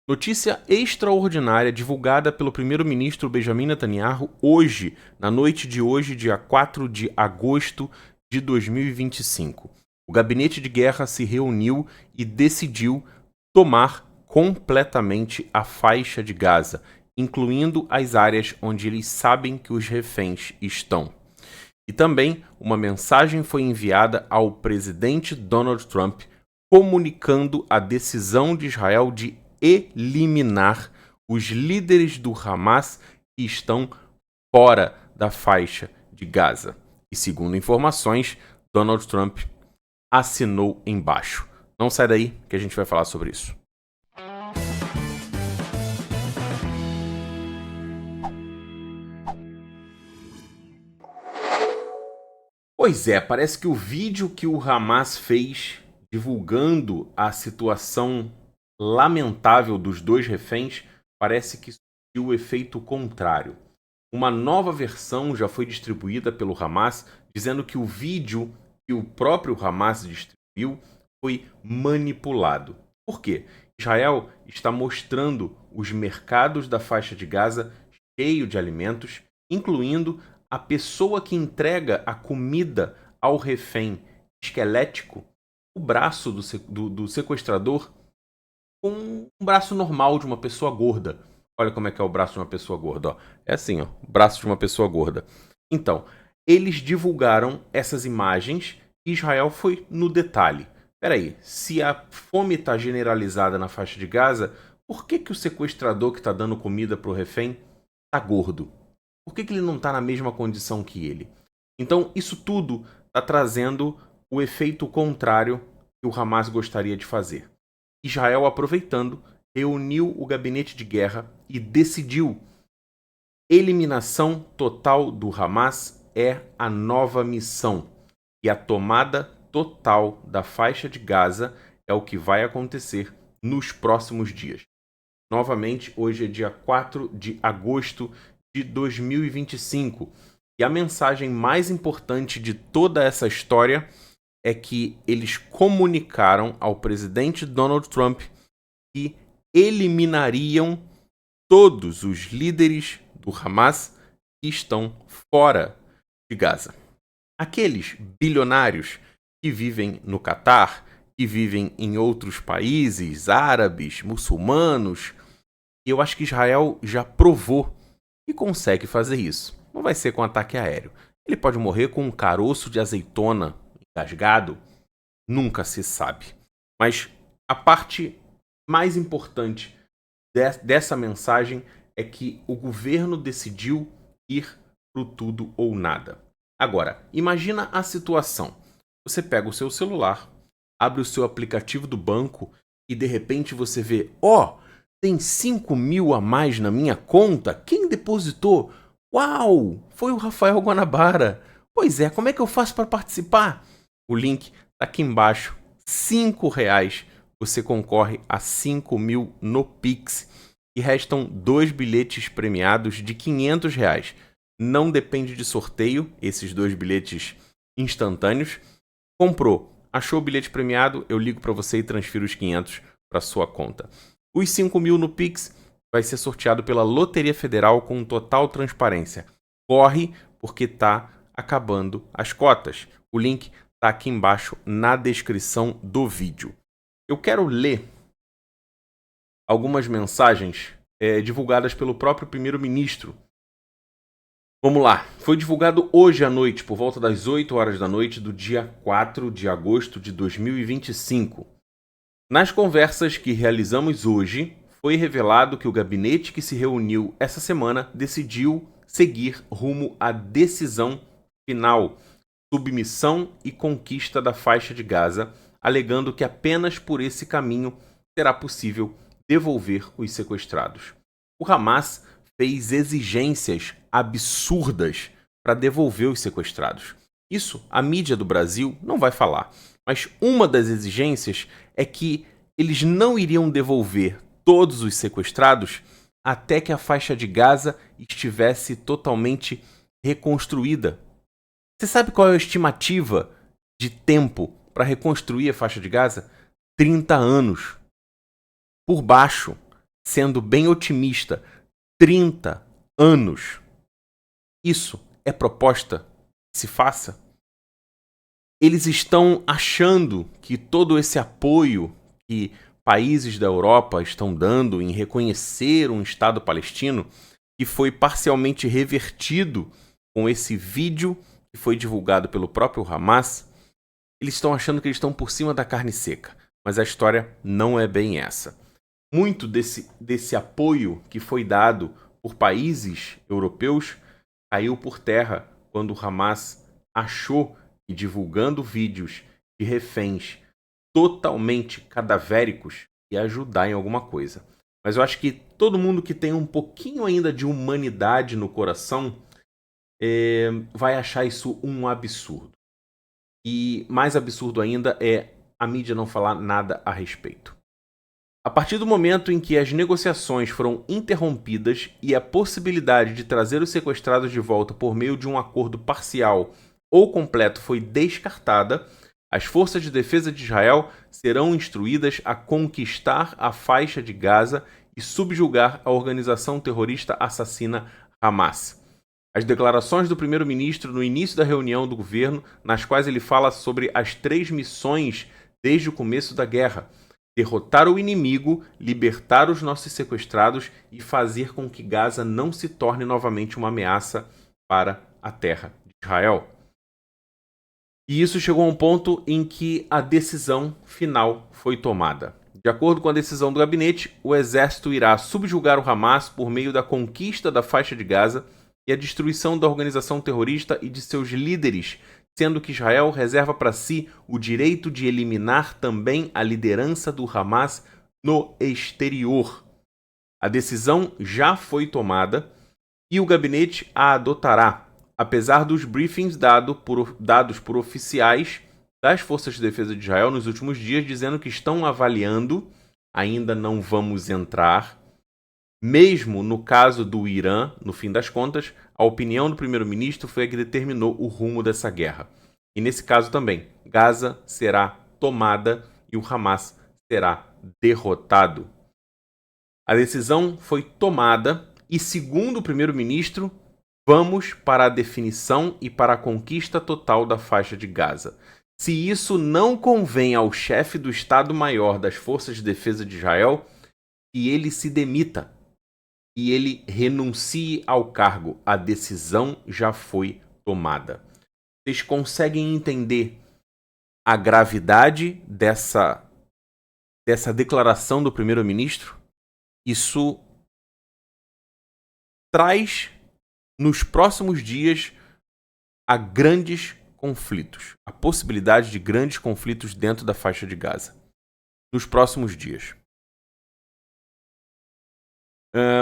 Notícia extraordinária divulgada pelo primeiro-ministro Benjamin Netanyahu hoje, na noite de hoje, dia 4 de agosto de 2025. O gabinete de guerra se reuniu e decidiu tomar completamente a faixa de Gaza, incluindo as áreas onde eles sabem que os reféns estão. E também uma mensagem foi enviada ao presidente Donald Trump comunicando a decisão de Israel de eliminar os líderes do Hamas que estão fora da faixa de Gaza. E segundo informações, Donald Trump assinou embaixo. Não sai daí que a gente vai falar sobre isso. Pois é, parece que o vídeo que o Hamas fez divulgando a situação lamentável dos dois reféns parece que surtiu o efeito contrário. Uma nova versão já foi distribuída pelo Hamas, dizendo que o vídeo que o próprio Hamas distribuiu foi manipulado. Por quê? Israel está mostrando os mercados da faixa de Gaza cheios de alimentos, incluindo a pessoa que entrega a comida ao refém esquelético, o braço do sequestrador, com um braço normal de uma pessoa gorda. Olha como é que é o braço de uma pessoa gorda. Ó. É assim, ó, o braço de uma pessoa gorda. Então, eles divulgaram essas imagens e Israel foi no detalhe. Peraí, se a fome está generalizada na faixa de Gaza, por que o sequestrador que está dando comida para o refém está gordo? Por que ele não está na mesma condição que ele? Então, isso tudo está trazendo o efeito contrário que o Hamas gostaria de fazer. Israel, aproveitando, reuniu o gabinete de guerra e decidiu: eliminação total do Hamas é a nova missão. E a tomada total da faixa de Gaza é o que vai acontecer nos próximos dias. Novamente, hoje é dia 4 de agosto de 2025. E a mensagem mais importante de toda essa história é que eles comunicaram ao presidente Donald Trump que eliminariam todos os líderes do Hamas que estão fora de Gaza. Aqueles bilionários que vivem no Catar, que vivem em outros países árabes, muçulmanos, eu acho que Israel já provou e consegue fazer isso. Não vai ser com ataque aéreo. Ele pode morrer com um caroço de azeitona engasgado, nunca se sabe. Mas a parte mais importante dessa mensagem é que o governo decidiu ir pro tudo ou nada. Agora, imagina a situação. Você pega o seu celular, abre o seu aplicativo do banco e de repente você vê, tem 5 mil a mais na minha conta? Quem depositou? Uau! Foi o Rafael Guanabara. Pois é, como é que eu faço para participar? O link está aqui embaixo. R$5 você concorre a 5 mil no Pix. E restam 2 bilhetes premiados de R$500. Não depende de sorteio, esses 2 bilhetes instantâneos. Comprou, achou o bilhete premiado, eu ligo para você e transfiro os 500 para sua conta. Os 5 mil no Pix vai ser sorteado pela Loteria Federal com total transparência. Corre, porque tá acabando as cotas. O link tá aqui embaixo na descrição do vídeo. Eu quero ler algumas mensagens divulgadas pelo próprio primeiro-ministro. Vamos lá. Foi divulgado hoje à noite, por volta das 8 horas da noite do dia 4 de agosto de 2025. Nas conversas que realizamos hoje, foi revelado que o gabinete que se reuniu essa semana decidiu seguir rumo à decisão final, submissão e conquista da faixa de Gaza, alegando que apenas por esse caminho será possível devolver os sequestrados. O Hamas fez exigências absurdas para devolver os sequestrados. Isso a mídia do Brasil não vai falar, mas uma das exigências é que eles não iriam devolver todos os sequestrados até que a faixa de Gaza estivesse totalmente reconstruída. Você sabe qual é a estimativa de tempo para reconstruir a faixa de Gaza? 30 anos. Por baixo. sendo bem otimista, 30 anos. Isso é proposta que se faça? Eles estão achando que todo esse apoio que países da Europa estão dando em reconhecer um Estado palestino, que foi parcialmente revertido com esse vídeo que foi divulgado pelo próprio Hamas, eles estão achando que eles estão por cima da carne seca. Mas a história não é bem essa. Muito desse apoio que foi dado por países europeus caiu por terra quando o Hamas achou que divulgando vídeos de reféns totalmente cadavéricos ia ajudar em alguma coisa. Mas eu acho que todo mundo que tem um pouquinho ainda de humanidade no coração vai achar isso um absurdo. E mais absurdo ainda é a mídia não falar nada a respeito. A partir do momento em que as negociações foram interrompidas e a possibilidade de trazer os sequestrados de volta por meio de um acordo parcial ou completo foi descartada, as forças de defesa de Israel serão instruídas a conquistar a faixa de Gaza e subjugar a organização terrorista assassina Hamas. As declarações do primeiro-ministro no início da reunião do governo, nas quais ele fala sobre as 3 missões desde o começo da guerra: derrotar o inimigo, libertar os nossos sequestrados e fazer com que Gaza não se torne novamente uma ameaça para a terra de Israel. E isso chegou a um ponto em que a decisão final foi tomada. De acordo com a decisão do gabinete, o exército irá subjugar o Hamas por meio da conquista da faixa de Gaza e a destruição da organização terrorista e de seus líderes, sendo que Israel reserva para si o direito de eliminar também a liderança do Hamas no exterior. A decisão já foi tomada e o gabinete a adotará, apesar dos briefings dados por oficiais das Forças de Defesa de Israel nos últimos dias, dizendo que estão avaliando, ainda não vamos entrar. Mesmo no caso do Irã, no fim das contas, a opinião do primeiro-ministro foi a que determinou o rumo dessa guerra. E nesse caso também, Gaza será tomada e o Hamas será derrotado. A decisão foi tomada e, segundo o primeiro-ministro, vamos para a definição e para a conquista total da faixa de Gaza. Se isso não convém ao chefe do Estado-Maior das Forças de Defesa de Israel, que ele se demita e ele renuncie ao cargo. A decisão já foi tomada. Vocês conseguem entender a gravidade dessa declaração do primeiro-ministro? Isso traz nos próximos dias a grandes conflitos, a possibilidade de grandes conflitos dentro da faixa de Gaza nos próximos dias.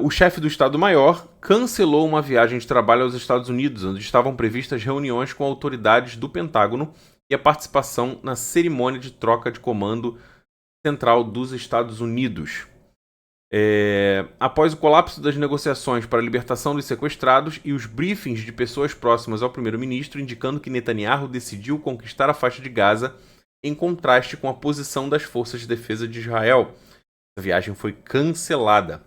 O chefe do Estado-Maior cancelou uma viagem de trabalho aos Estados Unidos, onde estavam previstas reuniões com autoridades do Pentágono e a participação na cerimônia de troca de comando central dos Estados Unidos. Após o colapso das negociações para a libertação dos sequestrados e os briefings de pessoas próximas ao primeiro-ministro indicando que Netanyahu decidiu conquistar a faixa de Gaza, em contraste com a posição das forças de defesa de Israel. A viagem foi cancelada.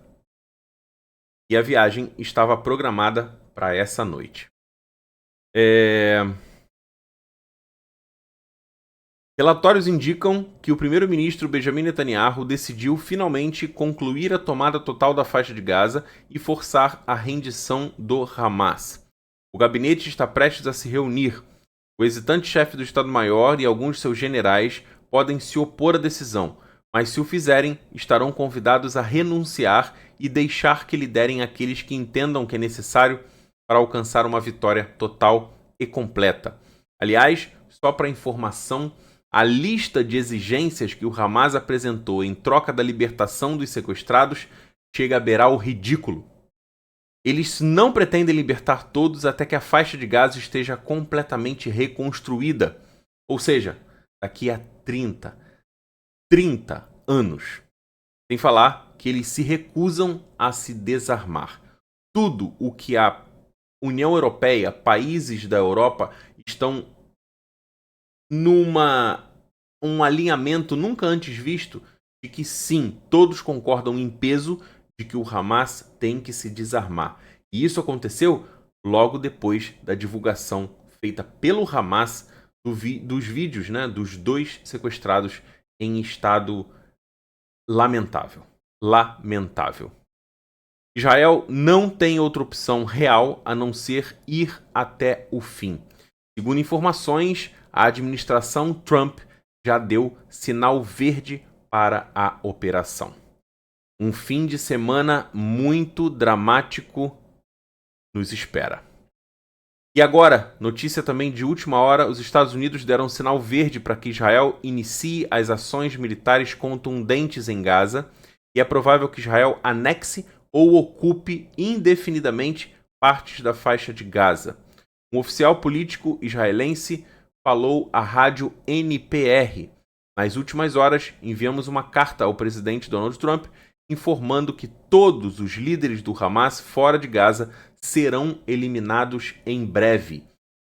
E a viagem estava programada para essa noite. Relatórios indicam que o primeiro-ministro Benjamin Netanyahu decidiu finalmente concluir a tomada total da faixa de Gaza e forçar a rendição do Hamas. O gabinete está prestes a se reunir. O hesitante chefe do Estado-Maior e alguns de seus generais podem se opor à decisão, mas se o fizerem, estarão convidados a renunciar e deixar que liderem aqueles que entendam que é necessário para alcançar uma vitória total e completa. Aliás, só para informação, a lista de exigências que o Hamas apresentou em troca da libertação dos sequestrados chega a beirar o ridículo. Eles não pretendem libertar todos até que a faixa de Gaza esteja completamente reconstruída. Ou seja, daqui a 30 anos. Sem falar que eles se recusam a se desarmar. Tudo o que a União Europeia, países da Europa, estão um alinhamento nunca antes visto de que sim, todos concordam em peso de que o Hamas tem que se desarmar. E isso aconteceu logo depois da divulgação feita pelo Hamas dos vídeos, né, dos 2 sequestrados em estado lamentável. Lamentável. Israel não tem outra opção real a não ser ir até o fim. Segundo informações, a administração Trump já deu sinal verde para a operação. Um fim de semana muito dramático nos espera. E agora, notícia também de última hora, os Estados Unidos deram sinal verde para que Israel inicie as ações militares contundentes em Gaza e é provável que Israel anexe ou ocupe indefinidamente partes da faixa de Gaza. Um oficial político israelense falou à rádio NPR. Nas últimas horas, enviamos uma carta ao presidente Donald Trump informando que todos os líderes do Hamas fora de Gaza serão eliminados em breve.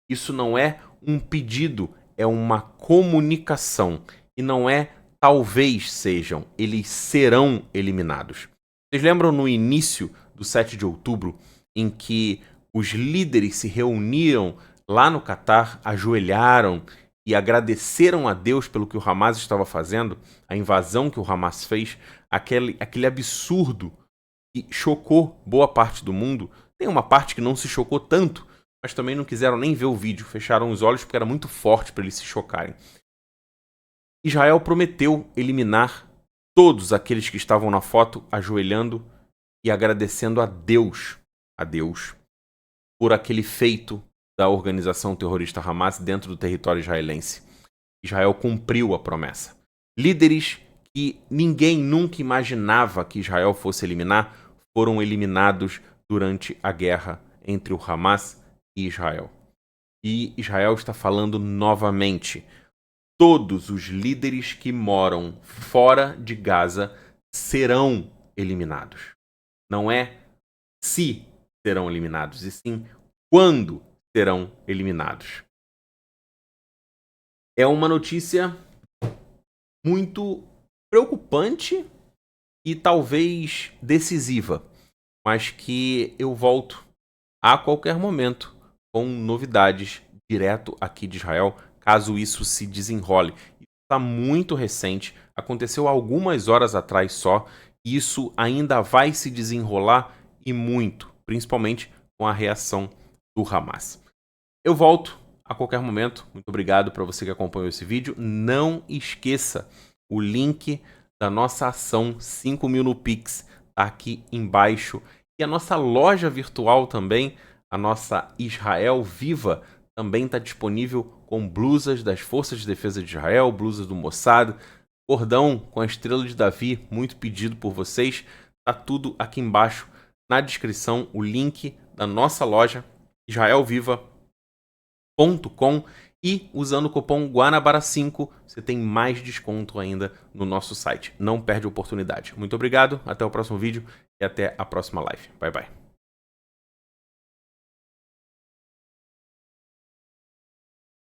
Isso não é um pedido, é uma comunicação. E não é talvez sejam, eles serão eliminados. Vocês lembram no início do 7 de outubro, em que os líderes se reuniram lá no Catar, ajoelharam e agradeceram a Deus pelo que o Hamas estava fazendo, a invasão que o Hamas fez, aquele absurdo que chocou boa parte do mundo. Tem uma parte que não se chocou tanto, mas também não quiseram nem ver o vídeo, fecharam os olhos porque era muito forte para eles se chocarem. Israel prometeu eliminar todos aqueles que estavam na foto ajoelhando e agradecendo a Deus, por aquele feito da organização terrorista Hamas dentro do território israelense. Israel cumpriu a promessa. Líderes que ninguém nunca imaginava que Israel fosse eliminar foram eliminados durante a guerra entre o Hamas e Israel. E Israel está falando novamente: todos os líderes que moram fora de Gaza serão eliminados. Não é se serão eliminados, e sim quando serão eliminados. É uma notícia muito preocupante e talvez decisiva, mas que eu volto a qualquer momento com novidades direto aqui de Israel, caso isso se desenrole. Isso está muito recente, aconteceu algumas horas atrás só, e isso ainda vai se desenrolar e muito, principalmente com a reação do Hamas. Eu volto a qualquer momento. Muito obrigado para você que acompanhou esse vídeo. Não esqueça, o link da nossa ação 5.000 no Pix está aqui embaixo. E a nossa loja virtual também, a nossa Israel Viva, também está disponível com blusas das Forças de Defesa de Israel, blusas do Mossad, cordão com a estrela de Davi, muito pedido por vocês. Está tudo aqui embaixo na descrição, o link da nossa loja israelviva.com, e usando o cupom Guanabara5 você tem mais desconto ainda no nosso site. Não perde a oportunidade. Muito obrigado, até o próximo vídeo e até a próxima live. Bye, bye.